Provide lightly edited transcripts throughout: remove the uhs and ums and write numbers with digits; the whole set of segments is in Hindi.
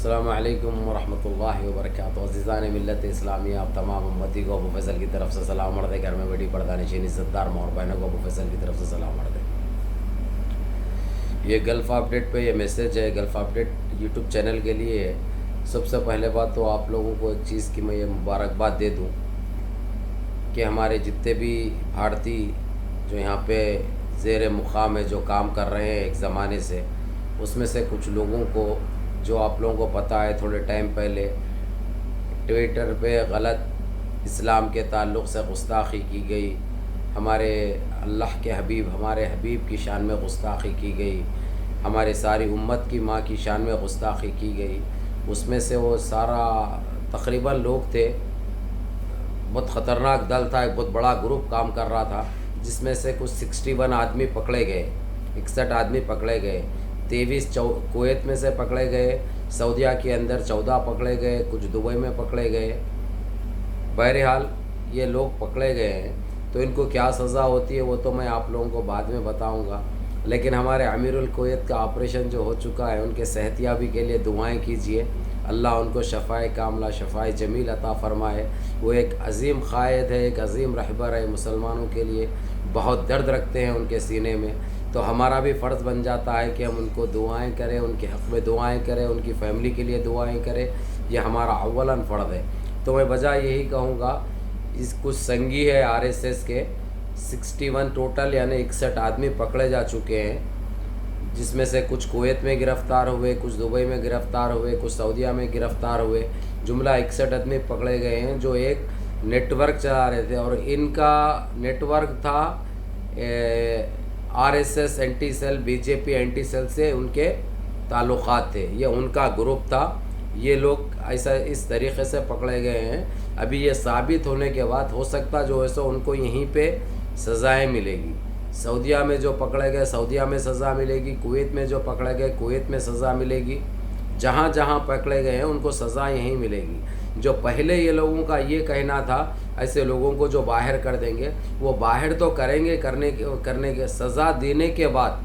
अस्सलामु अलैकुम वरहमतुल्लाहि वबरकातुहू। अज़ीज़ान मिल्लत इस्लामिया, आप तमाम उम्मती को अबू फैसल की तरफ से सलाम अर्ज़। घर में बड़ी पर्दानशीन इज़्ज़तदार माँ और बहनों को अबू फैसल की तरफ से सलाम अर्ज़। ये गल्फ़ अपडेट पे ये मैसेज है, गल्फ़ अपडेट यूट्यूब चैनल के लिए है। सबसे पहले बात तो आप लोगों को एक चीज़ की मैं ये मुबारकबाद दे दूँ कि हमारे जितने भी भारतीय जो यहाँ पे ज़ेर मुक़ाम है, जो काम कर रहे हैं एक ज़माने से, उसमें से कुछ लोगों को, जो आप लोगों को पता है, थोड़े टाइम पहले ट्विटर पे गलत इस्लाम के ताल्लुक़ से गुस्ताखी की गई, हमारे अल्लाह के हबीब, हमारे हबीब की शान में गुस्ताखी की गई, हमारे सारी उम्मत की माँ की शान में गुस्ताखी की गई। उसमें से वो सारा तकरीबन लोग थे, बहुत ख़तरनाक दल था, एक बहुत बड़ा ग्रुप काम कर रहा था, जिसमें से कुछ 61 आदमी पकड़े गए, 61 आदमी पकड़े गए। 23 कुवैत में से पकड़े गए, सऊदीया के अंदर 14 पकड़े गए, कुछ दुबई में पकड़े गए। बहरहाल ये लोग पकड़े गए हैं, तो इनको क्या सज़ा होती है वो तो मैं आप लोगों को बाद में बताऊंगा। लेकिन हमारे अमीरुल कुवैत का ऑपरेशन जो हो चुका है, उनके सेहतियाबी के लिए दुआएं कीजिए। अल्लाह उनको शफ़ाए कामला, शफ़ाए जमील अता फ़रमाए। वो एक अज़ीम क़ायद है, एक अज़ीम रहबर है, मुसलमानों के लिए बहुत दर्द रखते हैं उनके सीने में। तो हमारा भी फ़र्ज़ बन जाता है कि हम उनको दुआएं करें, उनके हक़ में दुआएं करें, उनकी फ़ैमिली के लिए दुआएं करें। ये हमारा अव्वलन फ़र्ज़ है। तो मैं बजाय यही कहूँगा, इस कुछ संगी है आरएसएस के 61 टोटल, यानी 61 आदमी पकड़े जा चुके हैं, जिसमें से कुछ कुवैत में गिरफ़्तार हुए, कुछ दुबई में गिरफ़्तार हुए, कुछ सऊदीया में गिरफ़्तार हुए। जुमला 61 आदमी पकड़े गए हैं, जो एक नेटवर्क चला रहे थे, और इनका नेटवर्क था RSS anti cell, BJP anti cell से उनके ताल्लुक़ात थे, ये उनका ग्रुप था। ये लोग ऐसा इस तरीक़े से पकड़े गए हैं। अभी ये साबित होने के बाद हो सकता जो है सो उनको यहीं पे सज़ाएँ मिलेगी। सऊदीया में जो पकड़े गए सऊदीया में सज़ा मिलेगी, कुवैत में जो पकड़े गए कुवैत में सज़ा मिलेगी, जहाँ जहाँ पकड़े गए हैं उनको सज़ा यहीं मिलेगी। जो पहले ये लोगों का ये कहना था ऐसे लोगों को जो बाहर कर देंगे, वो बाहर तो करेंगे, करने के सज़ा देने के बाद,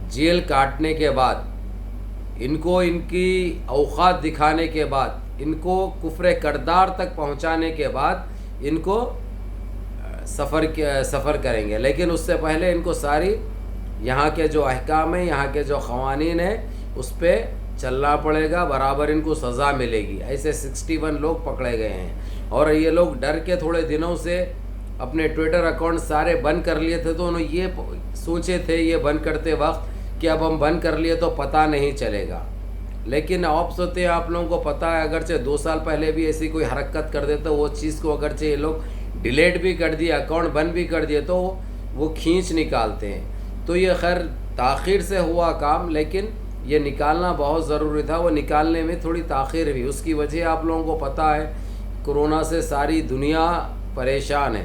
जेल काटने के बाद, इनको इनकी औकात दिखाने के बाद, इनको कुफ्र करदार तक पहुँचाने के बाद इनको सफ़र करेंगे। लेकिन उससे पहले इनको सारी यहाँ के जो अहकाम है, यहाँ के जो क़वानीन है, उस पर चलना पड़ेगा, बराबर इनको सज़ा मिलेगी। ऐसे 61 लोग पकड़े गए हैं, और ये लोग डर के थोड़े दिनों से अपने ट्विटर अकाउंट सारे बंद कर लिए थे। तो उन्होंने ये सोचे थे ये बंद करते वक्त कि अब हम बंद कर लिए तो पता नहीं चलेगा। लेकिन आप सोचते हैं, आप लोगों को पता है, अगरचे 2 साल पहले भी ऐसी कोई हरकत कर देते, वो चीज़ को अगरचे ये लोग डिलीट भी कर दिए, अकाउंट बंद भी कर दिए, तो वो खींच निकालते हैं। तो ये खैर ताख़ीर से हुआ काम, लेकिन ये निकालना बहुत ज़रूरी था। वो निकालने में थोड़ी ताख़ीर हुई, उसकी वजह आप लोगों को पता है, कोरोना से सारी दुनिया परेशान है।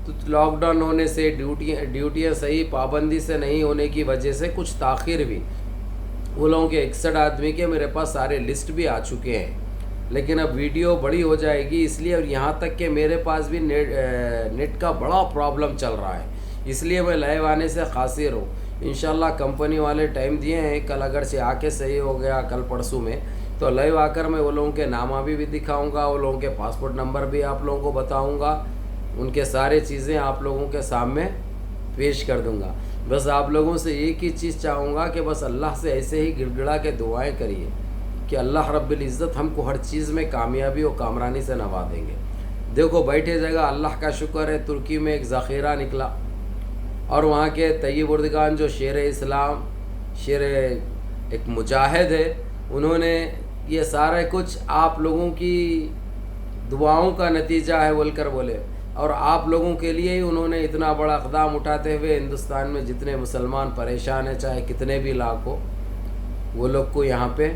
तो लॉकडाउन होने से, ड्यूटियाँ सही पाबंदी से नहीं होने की वजह से कुछ ताख़ीर हुई। वो लोगों के 61 आदमी के मेरे पास सारे लिस्ट भी आ चुके हैं, लेकिन अब वीडियो बड़ी हो जाएगी इसलिए, और यहाँ तक कि मेरे पास भी नेट का बड़ा प्रॉब्लम चल रहा है, इसलिए मैं लाइव आने से कासिर हूँ। इंशाल्लाह कंपनी वाले टाइम दिए हैं, कल अगर से आके सही हो गया, कल परसों में, तो लाइव आकर मैं वो लोगों के नामा भी दिखाऊँगा, वो लोगों के पासपोर्ट नंबर भी आप लोगों को बताऊँगा, उनके सारे चीज़ें आप लोगों के सामने पेश कर दूँगा। बस आप लोगों से एक ही चीज़ चाहूँगा कि बस अल्लाह से ऐसे ही गिड़गिड़ा के दुआएं करिए कि अल्लाह रब्बुल इज़्ज़त हमको हर चीज़ में कामयाबी और कामरानी से नवा देंगे। देखो बैठे जगह अल्लाह का शुक्र है, तुर्की में एक ज़ख़ीरा निकला, और वहाँ के तैयब उर्दगान जो शेर इस्लाम, शेर एक मुजाहिद है, उन्होंने ये सारा कुछ आप लोगों की दुआओं का नतीजा है बोलकर बोले, और आप लोगों के लिए ही उन्होंने इतना बड़ा इक़दाम उठाते हुए हिंदुस्तान में जितने मुसलमान परेशान हैं, चाहे कितने भी लाख हो, वो लोग को यहाँ पे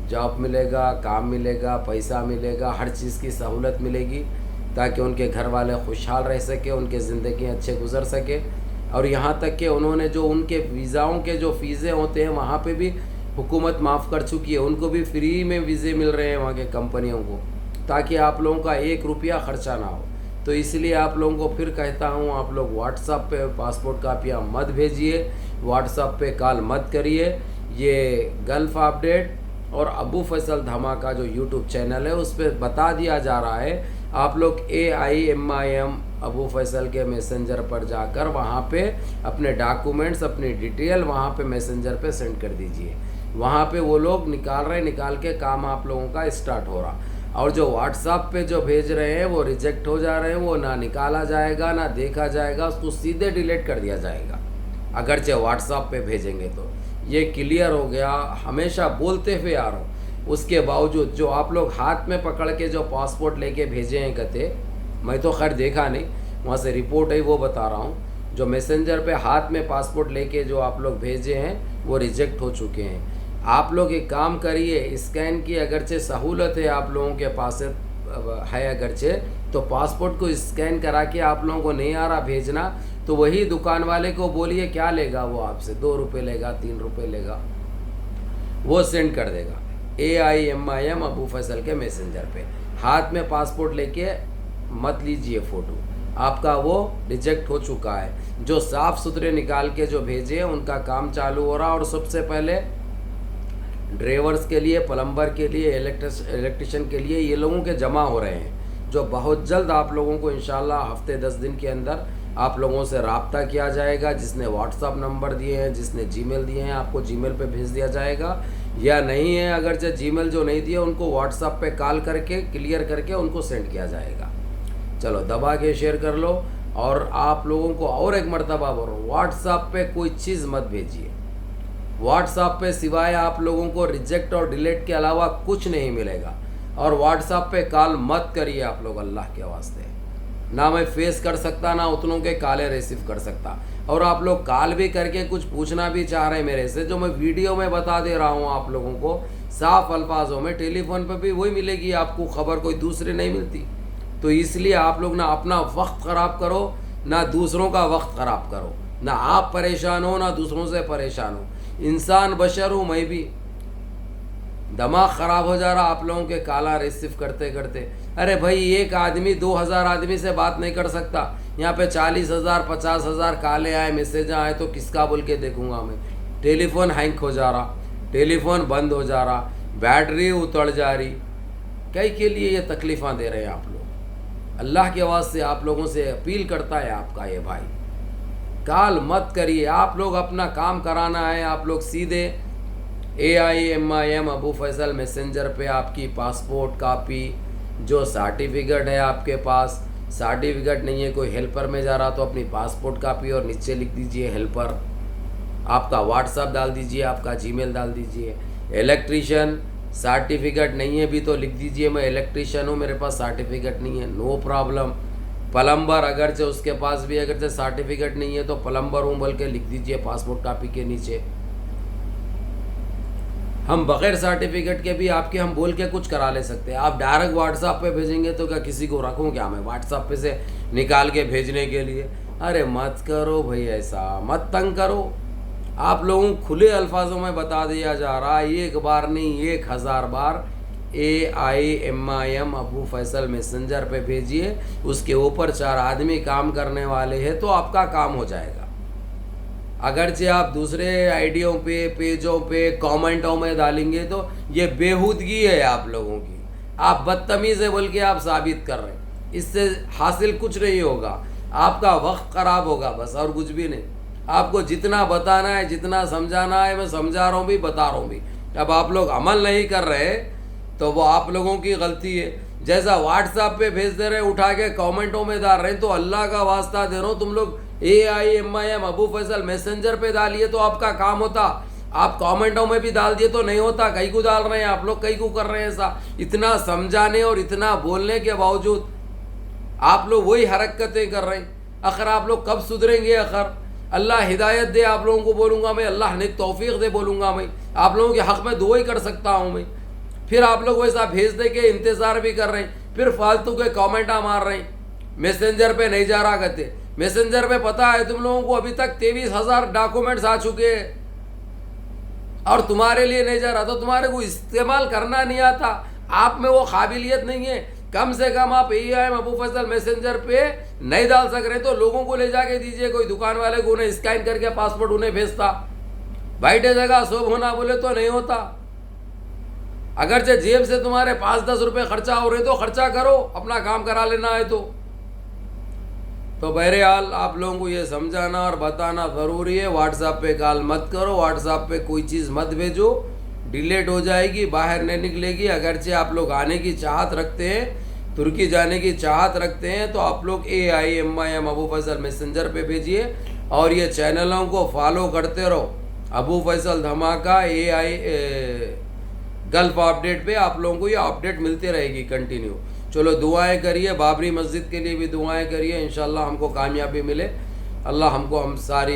जॉब मिलेगा, काम मिलेगा, पैसा मिलेगा, हर चीज़ की सहूलत मिलेगी, ताकि उनके घर वाले खुशहाल रह सके, उनके ज़िंदगी अच्छे गुजर सके। और यहाँ तक कि उन्होंने जो उनके वीज़ाओं के जो फ़ीज़े होते हैं, वहाँ पे भी हुकूमत माफ़ कर चुकी है, उनको भी फ्री में वीज़े मिल रहे हैं वहाँ के कंपनियों को, ताकि आप लोगों का 1 रुपया ख़र्चा ना हो। तो इसलिए आप लोगों को फिर कहता हूँ, आप लोग व्हाट्सएप पे पासपोर्ट कापियाँ मत भेजिए, व्हाट्सएप पे कॉल मत करिए, ये गल्फ़ अपडेट और अबू फैसल धमाका जो यूट्यूब चैनल है उस पर बता दिया जा रहा है, आप लोग AIMIM अबू फैसल के मैसेंजर पर जाकर वहाँ पे अपने डॉक्यूमेंट्स, अपनी डिटेल वहाँ पे मैसेंजर पे सेंड कर दीजिए। वहाँ पे वो लोग निकाल के काम आप लोगों का स्टार्ट हो रहा। और जो व्हाट्सएप पे जो भेज रहे हैं वो रिजेक्ट हो जा रहे हैं, वो ना निकाला जाएगा ना देखा जाएगा, उसको सीधे डिलीट कर दिया जाएगा अगरचे व्हाट्सएप पे भेजेंगे तो। ये क्लियर हो गया, हमेशा बोलते हुए आ रहा हूँ। उसके बावजूद जो आप लोग हाथ में पकड़ के जो पासपोर्ट लेके भेजे हैं कहते, मैं तो खैर देखा नहीं, वहाँ से रिपोर्ट है वो बता रहा हूँ, जो मैसेंजर पे हाथ में पासपोर्ट लेके जो आप लोग भेजे हैं वो रिजेक्ट हो चुके हैं। आप लोग एक काम करिए, स्कैन की अगरचे सहूलत है आप लोगों के पास है अगरचे, तो पासपोर्ट को स्कैन करा के आप लोगों को नहीं आ रहा भेजना तो वही दुकान वाले को बोलिए, क्या लेगा वो आपसे, 2 रुपये लेगा, 3 रुपये लेगा, वो सेंड कर देगा। AIMIM अबू फैसल के मैसेंजर पे हाथ में पासपोर्ट लेके मत लीजिए फ़ोटो, आपका वो रिजेक्ट हो चुका है। जो साफ़ सुथरे निकाल के जो भेजे उनका काम चालू हो रहा। और सबसे पहले ड्राइवर्स के लिए, प्लम्बर के लिए, इलेक्ट्रिशियन के लिए ये लोगों के जमा हो रहे हैं, जो बहुत जल्द आप लोगों को इंशाल्लाह हफ्ते 10 दिन के अंदर आप लोगों से रब्ता किया जाएगा। जिसने व्हाट्सअप नंबर दिए हैं, जिसने जीमेल दिए हैं, आपको जीमेल पे भेज दिया जाएगा। या नहीं है अगर जो जीमेल जो नहीं दिए उनको व्हाट्सअप पे कॉल करके क्लियर करके उनको सेंड किया जाएगा। चलो दबा के शेयर कर लो। और आप लोगों को और एक मरतबा बोल रहा हूँ, व्हाट्सअप पे कोई चीज़ मत भेजिए। व्हाट्सएप पे सिवाय आप लोगों को रिजेक्ट और डिलीट के अलावा कुछ नहीं मिलेगा। और व्हाट्सएप पे कॉल मत करिए आप लोग, अल्लाह के वास्ते। ना मैं फेस कर सकता, ना उतनों के कॉलें रिसीव कर सकता। और आप लोग कॉल भी करके कुछ पूछना भी चाह रहे हैं मेरे से, जो मैं वीडियो में बता दे रहा हूँ आप लोगों को साफ अल्फाजों में, टेलीफोन पर भी वही मिलेगी आपको खबर, कोई दूसरी नहीं मिलती। तो इसलिए आप लोग ना अपना वक्त ख़राब करो, ना दूसरों का वक्त ख़राब करो, ना आप परेशान हो ना दूसरों से परेशान हो। इंसान बशर हूँ मैं भी, दिमाग ख़राब हो जा रहा आप लोगों के काला रिसीव करते करते। अरे भाई, एक आदमी 2000 आदमी से बात नहीं कर सकता, यहाँ पे 40,000 50,000 काले आए, मैसेज आए, तो किसका बोल के देखूंगा मैं। टेलीफोन हैंग हो जा रहा, टेलीफोन बंद हो जा रहा, बैटरी उतर जा रही, कई के लिए ये तकलीफ़ां दे रहे हैं आप लोग। अल्लाह के वास्ते आप लोगों से अपील करता है आपका ये भाई, कॉल मत करिए। आप लोग अपना काम कराना है, आप लोग सीधे AIMIM अबू फैसल मैसेंजर पे आपकी पासपोर्ट कापी, जो सर्टिफिकेट है आपके पास, सर्टिफिकेट नहीं है, कोई हेल्पर में जा रहा तो अपनी पासपोर्ट कापी और नीचे लिख दीजिए हेल्पर, आपका व्हाट्सएप डाल दीजिए, आपका जीमेल डाल दीजिए। इलेक्ट्रीशियन सर्टिफिकेट नहीं है भी तो लिख दीजिए मैं इलेक्ट्रीशियन हूँ, मेरे पास सर्टिफिकेट नहीं है, नो प्रॉब्लम। प्लम्बर अगर से उसके पास भी अगर से सर्टिफिकेट नहीं है तो प्लम्बर हूँ बोल के लिख दीजिए पासपोर्ट कापी के नीचे। हम बगैर सर्टिफिकेट के भी आपके हम बोल के कुछ करा ले सकते हैं। आप डायरेक्ट व्हाट्सएप पे भेजेंगे तो क्या किसी को रखूँ क्या मैं व्हाट्सएप पे से निकाल के भेजने के लिए? अरे मत करो भाई, ऐसा मत तंग करो। आप लोगों को खुले अल्फाजों में बता दिया जा रहा है, एक बार नहीं 1000 बार AIMIM अबू फैसल मैसेंजर पे भेजिए, उसके ऊपर 4 आदमी काम करने वाले हैं तो आपका काम हो जाएगा। अगरचे आप दूसरे आइडियों पे, पेजों पे, कमेंटों में डालेंगे तो ये बेहूदगी है आप लोगों की, आप बदतमीज़ है बोल के आप साबित कर रहे हैं। इससे हासिल कुछ नहीं होगा, आपका वक्त ख़राब होगा बस, और कुछ भी नहीं। आपको जितना बताना है, जितना समझाना है, मैं समझा रहा हूँ भी, बता रहा हूँ भी। अब आप लोग अमल नहीं कर रहे तो वो आप लोगों की गलती है। जैसा व्हाट्सएप पे भेज दे रहे, उठा के कमेंटों में डाल रहे हैं, तो अल्लाह का वास्ता दे रहा हूँ, तुम लोग AIMIM अबू फैसल मैसेंजर पे डालिए तो आपका काम होता। आप कमेंटों में भी डाल दिए तो नहीं होता। कई को डाल रहे हैं आप लोग, कई को कर रहे हैं ऐसा। इतना समझाने और इतना बोलने के बावजूद आप लोग वही हरकतें कर रहे हैं। आखिर आप लोग कब सुधरेंगे? आखिर अल्लाह हिदायत दे आप लोगों को, बोलूँगा मैं, अल्लाह ने तौफीक दे बोलूँगा मैं, आप लोगों के हक़ में दुआ ही कर सकता हूँ मैं। फिर आप लोग वैसा भेज दे के इंतज़ार भी कर रहे हैं, फिर फालतू के कमेंटा मार रहे हैं। मैसेंजर पे नहीं जा रहा कहते, मैसेंजर पे पता है तुम लोगों को अभी तक 23,000 डॉक्यूमेंट्स आ चुके हैं और तुम्हारे लिए नहीं जा रहा, तो तुम्हारे को इस्तेमाल करना नहीं आता, आप में वो काबिलियत नहीं है। कम से कम आप AIM अबू फैसल मैसेंजर पे नहीं डाल सक रहे तो लोगों को ले जाके दीजिए, कोई दुकान वाले को उन्हें स्कैन करके पासपोर्ट उन्हें भेजता। बैठे जगह सोब होना बोले तो नहीं होता। अगरचे जेब से तुम्हारे 5-10 रुपए खर्चा हो रहे तो खर्चा करो, अपना काम करा लेना है तो बहरहाल आप लोगों को ये समझाना और बताना ज़रूरी है। व्हाट्सएप पे कॉल मत करो, व्हाट्सएप पे कोई चीज़ मत भेजो, डिलीट हो जाएगी, बाहर नहीं निकलेगी। अगरचे आप लोग आने की चाहत रखते हैं, तुर्की जाने की चाहत रखते हैं, तो आप लोग AIMIM अबू फैसल मैसेंजर पे भेजिए और ये चैनलों को फॉलो करते रहो। अबू फैसल धमाका गल्फ अपडेट पे आप लोगों को ये अपडेट मिलती रहेगी कंटिन्यू। चलो दुआएं करिए, बाबरी मस्जिद के लिए भी दुआएं करिए, इंशाल्लाह हमको कामयाबी मिले। अल्लाह हमको, हम सारी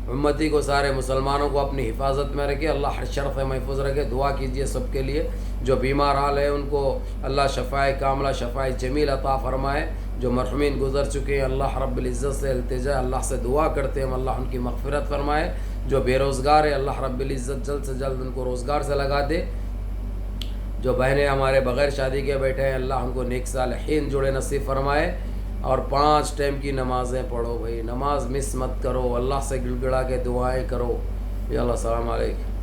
उम्मती को, सारे मुसलमानों को अपनी हिफाजत में रखे, अल्लाह हर शर से महफूज रखे। दुआ कीजिए सबके लिए, जो बीमार हाल है उनको अल्लाह शफ़ाए कामला, शफ़ाए जमील अता फ़रमाए। जो मरहूमीन गुज़र चुके हैं अल्लाह रब्बुल इज़्ज़त से इल्तिजा, अल्लाह से दुआ करते हैं अल्लाह उनकी मग़फ़िरत फ़रमाए। जो बेरोज़गार है अल्लाह रब्बुल इज़्ज़त जल्द से जल्द उनको रोज़गार से लगा दे। जो बहनें हमारे बग़ैर शादी के बैठे हैं अल्लाह हमको नेक सालिहीन जोड़े नसीब फ़रमाए। और 5 टाइम की नमाज़ें पढ़ो भाई, नमाज मिस मत करो, अल्लाह से गिड़गिड़ा के दुआएं करो। या अल्लाह, अस्सलाम वालेकुम।